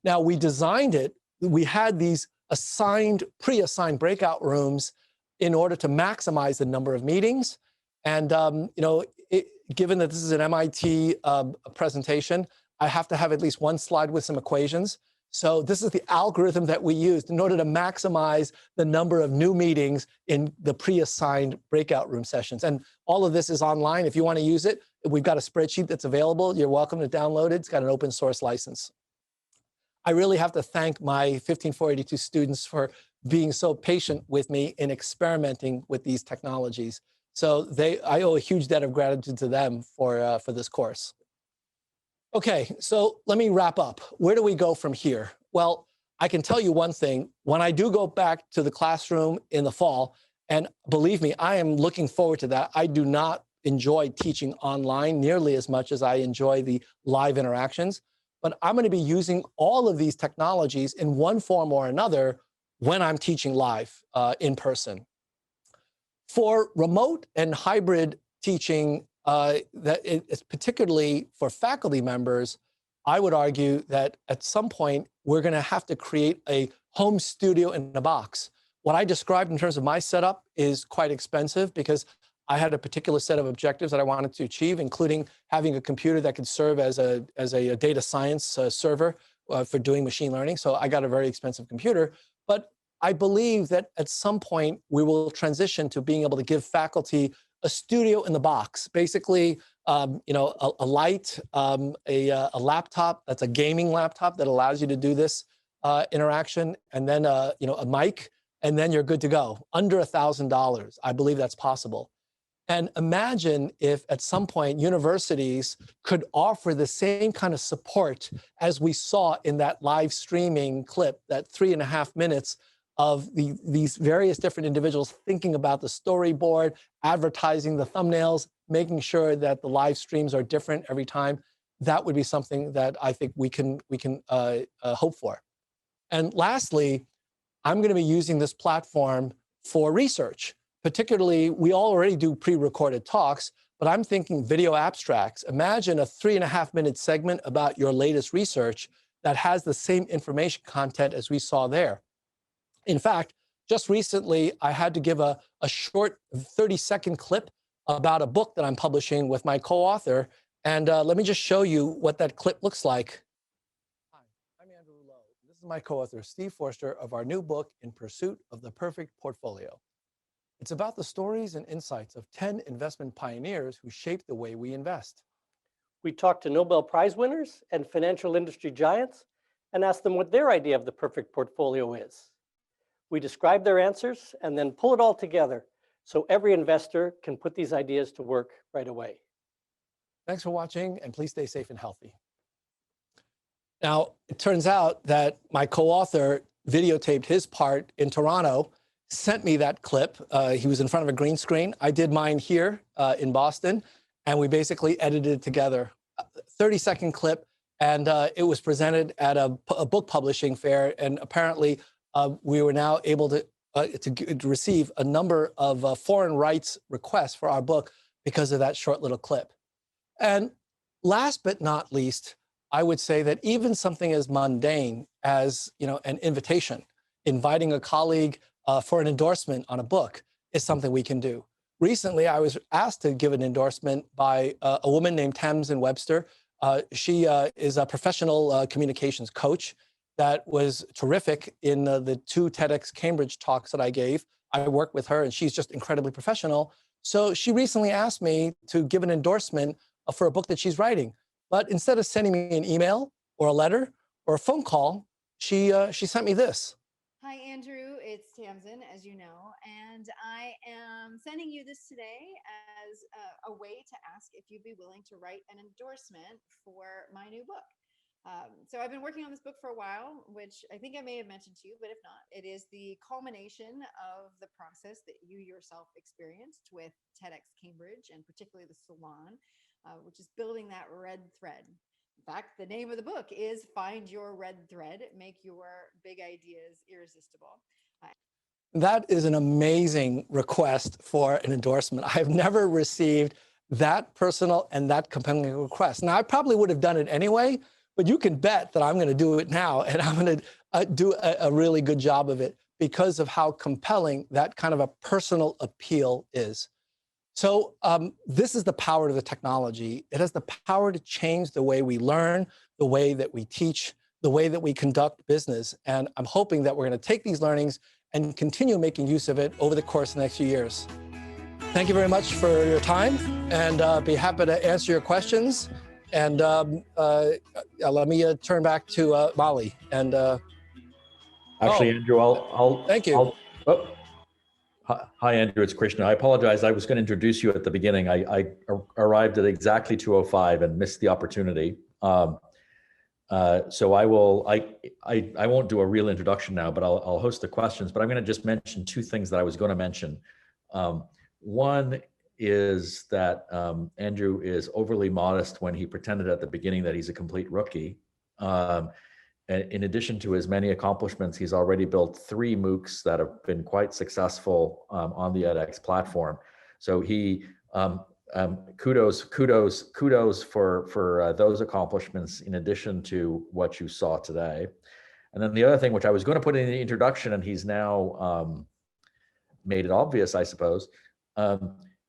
[SPEAKER 1] Now, we designed it. We had these pre-assigned breakout rooms in order to maximize the number of meetings. And given that this is an MIT presentation, I have to have at least one slide with some equations. So this is the algorithm that we used in order to maximize the number of new meetings in the pre-assigned breakout room sessions. And all of this is online. If you want to use it, we've got a spreadsheet that's available. You're welcome to download it. It's got an open source license. I really have to thank my 15482 students for being so patient with me in experimenting with these technologies. So I owe a huge debt of gratitude to them for this course. Okay, so let me wrap up. Where do we go from here? Well, I can tell you one thing. When I do go back to the classroom in the fall, and believe me, I am looking forward to that. I do not enjoy teaching online nearly as much as I enjoy the live interactions, but I'm going to be using all of these technologies in one form or another when I'm teaching live in person. For remote and hybrid teaching, that it's particularly for faculty members, I would argue that at some point we're going to have to create a home studio in a box. What I described in terms of my setup is quite expensive because I had a particular set of objectives that I wanted to achieve, including having a computer that could serve as a data science server for doing machine learning. So I got a very expensive computer, but I believe that at some point we will transition to being able to give faculty a studio in the box, basically, a light, a laptop that's a gaming laptop that allows you to do this interaction, and then a mic, and then you're good to go. Under $1,000, I believe that's possible. And imagine if at some point universities could offer the same kind of support as we saw in that live streaming clip, that 3.5 minutes of these various different individuals thinking about the storyboard, advertising the thumbnails, making sure that the live streams are different every time. That would be something that I think we can hope for. And lastly, I'm going to be using this platform for research. Particularly, we already do pre-recorded talks, but I'm thinking video abstracts. Imagine a 3.5-minute segment about your latest research that has the same information content as we saw there. In fact, just recently, I had to give a short 30-second clip about a book that I'm publishing with my co-author. And let me just show you what that clip looks like. Hi, I'm Andrew Lo. This is my co-author, Steve Forster, of our new book, In Pursuit of the Perfect Portfolio. It's about the stories and insights of 10 investment pioneers who shaped the way we invest.
[SPEAKER 6] We talked to Nobel Prize winners and financial industry giants and asked them what their idea of the perfect portfolio is. We describe their answers and then pull it all together so every investor can put these ideas to work right away.
[SPEAKER 1] Thanks for watching, and please stay safe and healthy. Now, it turns out that my co-author videotaped his part in Toronto, sent me that clip. He was in front of a green screen. I did mine here in Boston, and we basically edited it together. 30-second clip, and it was presented at a book publishing fair, and apparently we were now able to receive a number of foreign rights requests for our book because of that short little clip. And last but not least, I would say that even something as mundane as an invitation, inviting a colleague for an endorsement on a book is something we can do. Recently, I was asked to give an endorsement by a woman named Tamsin Webster. She is a professional communications coach that was terrific in the 2 TEDx Cambridge talks that I gave. I work with her and she's just incredibly professional. So she recently asked me to give an endorsement for a book that she's writing. But instead of sending me an email or a letter or a phone call, she sent me this.
[SPEAKER 8] Hi, Andrew. It's Tamsin, as you know, and I am sending you this today as a way to ask if you'd be willing to write an endorsement for my new book. So I've been working on this book for a while, which I think I may have mentioned to you, but if not, it is the culmination of the process that you yourself experienced with TEDx Cambridge and particularly the Salon, which is building that red thread. In fact, the name of the book is Find Your Red Thread, Make Your Big Ideas Irresistible.
[SPEAKER 1] That is an amazing request for an endorsement. I've never received that personal and that compelling request. Now, I probably would have done it anyway, but you can bet that I'm going to do it now, and I'm going to do a really good job of it because of how compelling that kind of a personal appeal is. So this is the power of the technology. It has the power to change the way we learn, the way that we teach, the way that we conduct business. And I'm hoping that we're going to take these learnings and continue making use of it over the course of the next few years. Thank you very much for your time, and be happy to answer your questions. And let me turn back to Molly. And
[SPEAKER 9] actually, Andrew, I'll
[SPEAKER 1] thank you.
[SPEAKER 9] Hi, Andrew. It's Krishna. I apologize. I was going to introduce you at the beginning. I arrived at exactly 2:05 and missed the opportunity. So I won't do a real introduction now, but I'll host the questions. But I'm going to just mention two things that I was going to mention. One is that Andrew is overly modest when he pretended at the beginning that he's a complete rookie. In addition to his many accomplishments, he's already built 3 MOOCs that have been quite successful on the edX platform. So he kudos for those accomplishments in addition to what you saw today. And then the other thing, which I was going to put in the introduction, and he's now made it obvious, I suppose.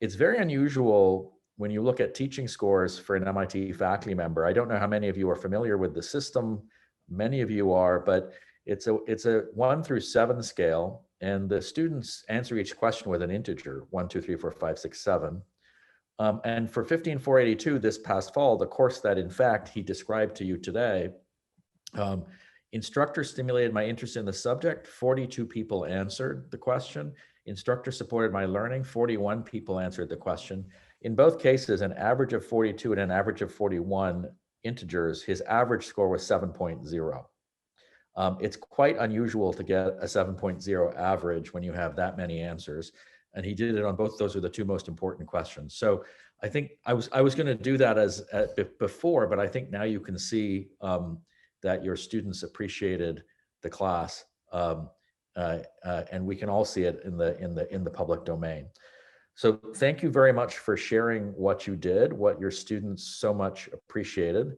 [SPEAKER 9] It's very unusual when you look at teaching scores for an MIT faculty member. I don't know how many of you are familiar with the system. Many of you are, but it's a 1 through 7 scale, and the students answer each question with an integer, 1, 2, 3, 4, 5, 6, 7. And for 15482 this past fall, the course that in fact he described to you today, instructor stimulated my interest in the subject, 42 people answered the question. Instructor supported my learning, 41 people answered the question. In both cases, an average of 42 and an average of 41 integers, his average score was 7.0. It's quite unusual to get a 7.0 average when you have that many answers. And he did it on both. Those are the 2 most important questions. So I think I was going to do that before, but I think now you can see that your students appreciated the class, and we can all see it in the public domain. So thank you very much for sharing what you did, what your students so much appreciated.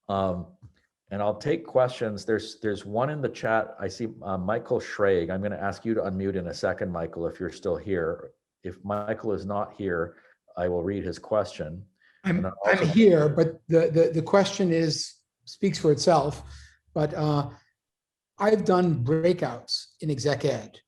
[SPEAKER 9] And I'll take questions. There's one in the chat. I see Michael Schrage. I'm going to ask you to unmute in a second, Michael, if you're still here. If Michael is not here, I will read his question.
[SPEAKER 10] I'm here, but the question speaks for itself. But I've done breakouts in exec ed,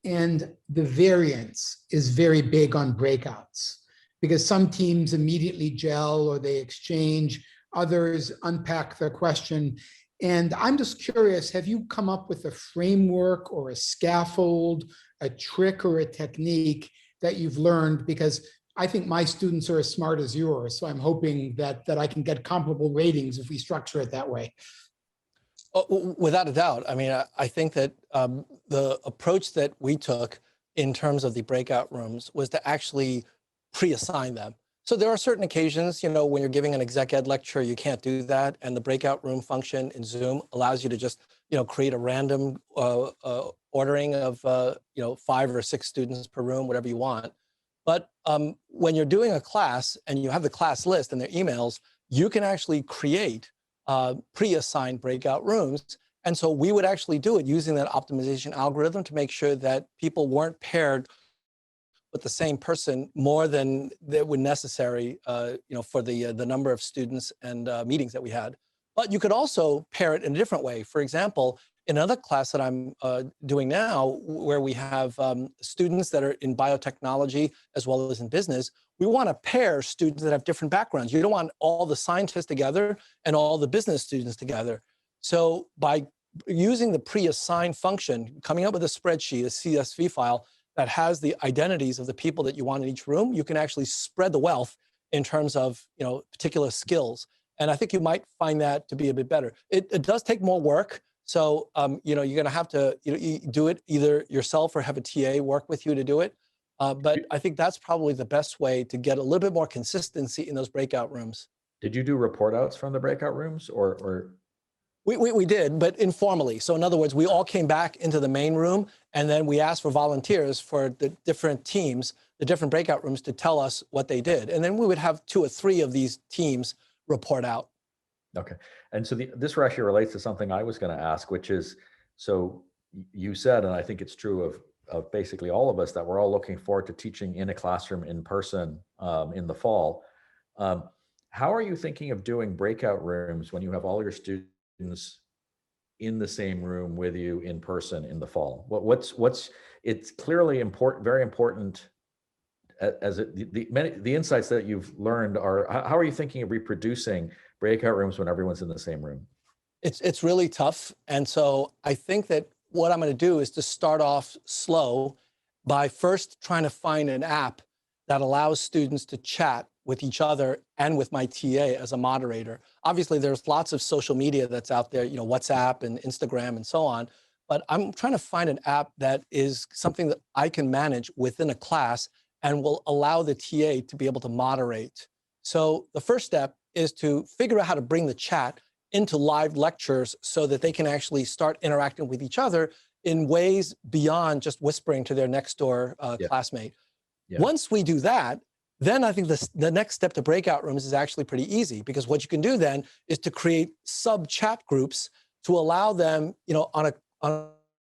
[SPEAKER 10] and the variance is very big on breakouts because some teams immediately gel or they exchange, others unpack their question. And I'm just curious, have you come up with a framework or a scaffold, a trick or a technique that you've learned? Because I think my students are as smart as yours. So I'm hoping that I can get comparable ratings if we structure it that way.
[SPEAKER 1] Oh, without a doubt. I mean, I think that the approach that we took in terms of the breakout rooms was to actually pre-assign them. So there are certain occasions, when you're giving an exec ed lecture, you can't do that. And the breakout room function in Zoom allows you to just, create a random ordering of, 5 or 6 students per room, whatever you want. But when you're doing a class and you have the class list and their emails, you can actually create pre-assigned breakout rooms. And so we would actually do it using that optimization algorithm to make sure that people weren't paired with the same person more than that were necessary, for the number of students and meetings that we had. But you could also pair it in a different way. For example, In another class that I'm doing now, where we have students that are in biotechnology as well as in business, we want to pair students that have different backgrounds. You don't want all the scientists together and all the business students together. So by using the pre-assigned function, coming up with a spreadsheet, a CSV file that has the identities of the people that you want in each room, you can actually spread the wealth in terms of, you know, particular skills. And I think you might find that to be a bit better. It does take more work. So, you know, you're going to have to you do it either yourself or have a TA work with you to do it. But I think that's probably the best way to get a little bit more consistency in those breakout rooms.
[SPEAKER 9] Did you do report outs from the breakout rooms or?
[SPEAKER 1] We did, but informally. So in other words, we all came back into the main room, and then we asked for volunteers for the different teams, the different breakout rooms, to tell us what they did. And then we would have 2 or 3 of these teams report out.
[SPEAKER 9] Okay. And so this actually relates to something I was going to ask, which is, so you said, and I think it's true of basically all of us, that we're all looking forward to teaching in a classroom in person in the fall. How are you thinking of doing breakout rooms when you have all your students in the same room with you in person in the fall? It's clearly important, very important, as the insights that you've learned are, how are you thinking of reproducing breakout rooms when everyone's in the same room?
[SPEAKER 1] It's really tough. And so I think that what I'm going to do is to start off slow by first trying to find an app that allows students to chat with each other and with my TA as a moderator. Obviously, there's lots of social media that's out there, you know, WhatsApp and Instagram and so on. But I'm trying to find an app that is something that I can manage within a class and will allow the TA to be able to moderate. So the first step is to figure out how to bring the chat into live lectures so that they can actually start interacting with each other in ways beyond just whispering to their next door classmate. Yeah. Once we do that, then I think the next step to breakout rooms is actually pretty easy, because what you can do then is to create sub chat groups to allow them, you know, on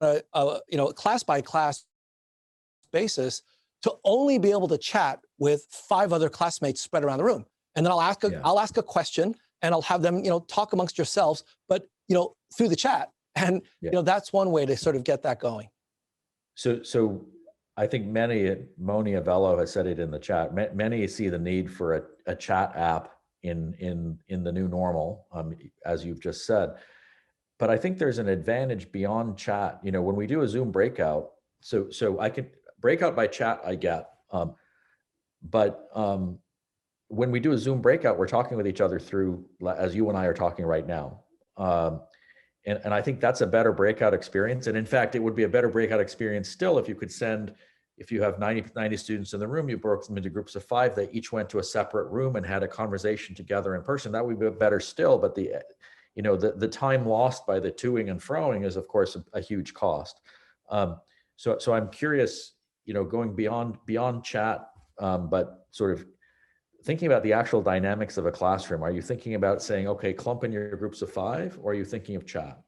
[SPEAKER 1] a class by class basis, to only be able to chat with 5 other classmates spread around the room. And then I'll ask a question, and I'll have them, you know, talk amongst yourselves, but, you know, through the chat. And, you know, that's one way to sort of get that going.
[SPEAKER 9] So I think Moni Avello has said it in the chat. Many see the need for a chat app in the new normal, as you've just said. But I think there's an advantage beyond chat. You know, when we do a Zoom breakout, so I can breakout by chat, I get, but when we do a Zoom breakout, we're talking with each other through, as you and I are talking right now. And I think that's a better breakout experience. And in fact, it would be a better breakout experience still if you could send, if you have 90 students in the room, you broke them into groups of 5, they each went to a separate room and had a conversation together in person. That would be better still. But the time lost by the toing and froing is, of course, a huge cost. So I'm curious, you know, going beyond chat, but sort of thinking about the actual dynamics of a classroom. Are you thinking about saying, okay, clump in your groups of 5, or are you thinking of chat?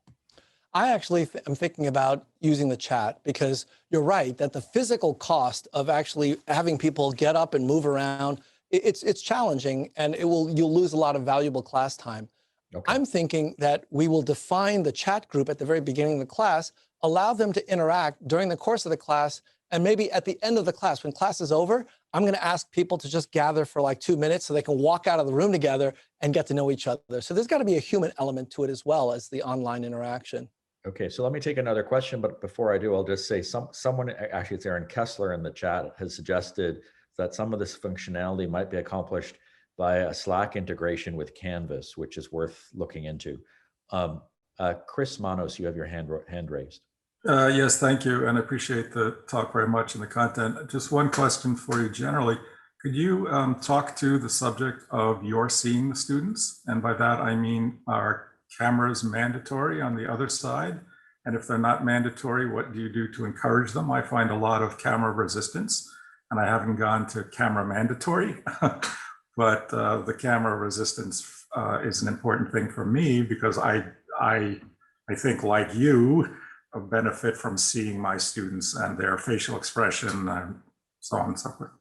[SPEAKER 1] I actually am thinking about using the chat, because you're right that the physical cost of actually having people get up and move around, it's challenging, and you'll lose a lot of valuable class time. Okay. I'm thinking that we will define the chat group at the very beginning of the class, allow them to interact during the course of the class, and maybe at the end of the class, when class is over, I'm going to ask people to just gather for like 2 minutes so they can walk out of the room together and get to know each other. So there's got to be a human element to it as well as the online interaction.
[SPEAKER 9] Okay, so let me take another question, but before I do, I'll just say someone, actually it's Aaron Kessler in the chat, has suggested that some of this functionality might be accomplished by a Slack integration with Canvas, which is worth looking into. Chris Manos, you have your hand raised.
[SPEAKER 11] Yes, thank you, and I appreciate the talk very much and the content. Just one question for you generally. Could you talk to the subject of you're seeing the students? And by that, I mean, are cameras mandatory on the other side? And if they're not mandatory, what do you do to encourage them? I find a lot of camera resistance, and I haven't gone to camera mandatory, but the camera resistance is an important thing for me, because I think, like you, benefit from seeing my students and their facial expression and so on and so forth.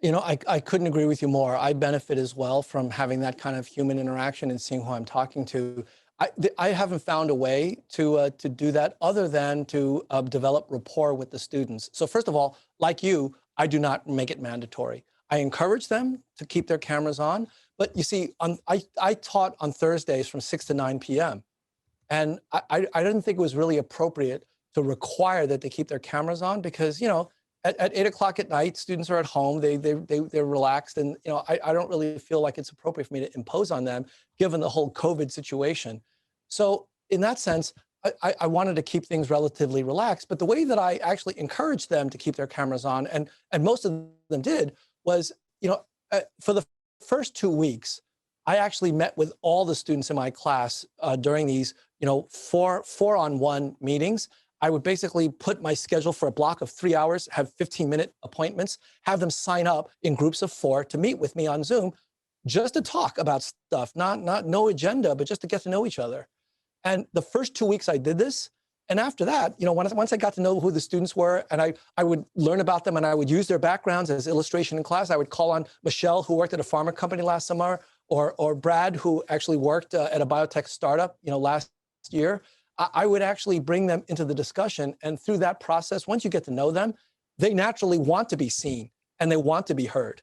[SPEAKER 1] You know, I couldn't agree with you more. I benefit as well from having that kind of human interaction and seeing who I'm talking to. I haven't found a way to do that other than to develop rapport with the students. So first of all, like you, I do not make it mandatory. I encourage them to keep their cameras on. But you see, I taught on Thursdays from 6 to 9 p.m. And I didn't think it was really appropriate to require that they keep their cameras on because, you know, at 8 o'clock at night, students are at home, they're relaxed. And, you know, I don't really feel like it's appropriate for me to impose on them given the whole COVID situation. So in that sense, I wanted to keep things relatively relaxed. But the way that I actually encouraged them to keep their cameras on, and most of them did, was, you know, for the first 2 weeks, I actually met with all the students in my class during these, you know, four-on-one meetings. I would basically put my schedule for a block of 3 hours, have 15-minute appointments, have them sign up in groups of 4 to meet with me on Zoom, just to talk about stuff, not no agenda, but just to get to know each other. And the first 2 weeks I did this. And after that, you know, once I got to know who the students were, and I would learn about them, and I would use their backgrounds as illustration in class. I would call on Michelle, who worked at a pharma company last summer, or Brad, who actually worked at a biotech startup, you know, last year. I would actually bring them into the discussion. And through that process, once you get to know them, they naturally want to be seen and they want to be heard.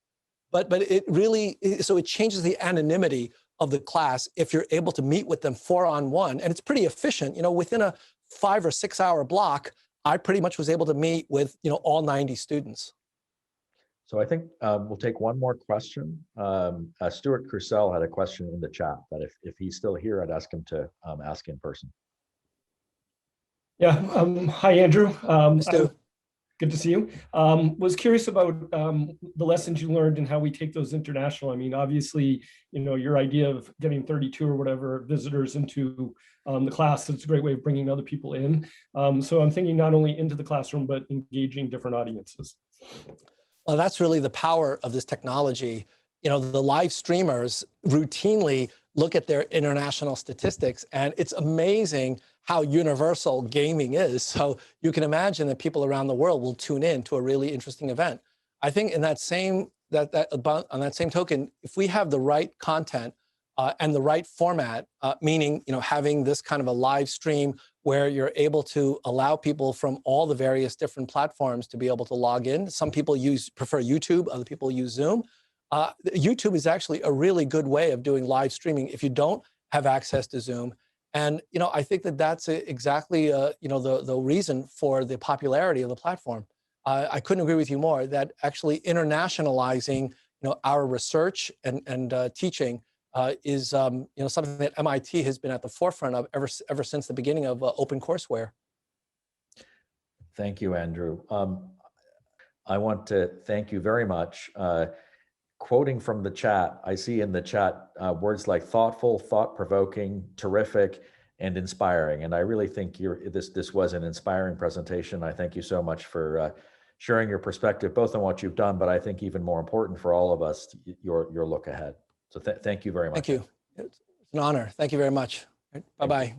[SPEAKER 1] But it really, so it changes the anonymity of the class if you're able to meet with them 4-on-1. And it's pretty efficient. You know, within a 5 or 6 hour block, I pretty much was able to meet with, you know, all 90 students.
[SPEAKER 9] So I think we'll take one more question. Stuart Crucell had a question in the chat that if he's still here, I'd ask him to ask in person.
[SPEAKER 12] Yeah. Hi, Andrew.
[SPEAKER 1] Stu.
[SPEAKER 12] Good to see you. Was curious about the lessons you learned and how we take those international. I mean, obviously, you know, your idea of getting 32 or whatever visitors into the class, it's a great way of bringing other people in. So I'm thinking not only into the classroom, but engaging different audiences.
[SPEAKER 1] Well, that's really the power of this technology. You know, the live streamers routinely look at their international statistics, and it's amazing how universal gaming is. So you can imagine that people around the world will tune in to a really interesting event. I think in that same, on that same token, if we have the right content and the right format, meaning, you know, having this kind of a live stream where you're able to allow people from all the various different platforms to be able to log in. Some people prefer YouTube, other people use Zoom. YouTube is actually a really good way of doing live streaming if you don't have access to Zoom. And, you know, I think that that's exactly, you know, the reason for the popularity of the platform. I couldn't agree with you more that actually internationalizing, you know, our research and teaching is, you know, something that MIT has been at the forefront of ever since the beginning of OpenCourseWare.
[SPEAKER 9] Thank you, Andrew. I want to thank you very much. Quoting from the chat, I see in the chat words like thoughtful, thought-provoking, terrific, and inspiring. And I really think this was an inspiring presentation. I thank you so much for sharing your perspective, both on what you've done, but I think even more important for all of us, your look ahead. So thank you very much.
[SPEAKER 1] Thank you. It's an honor. Thank you very much. Bye-bye.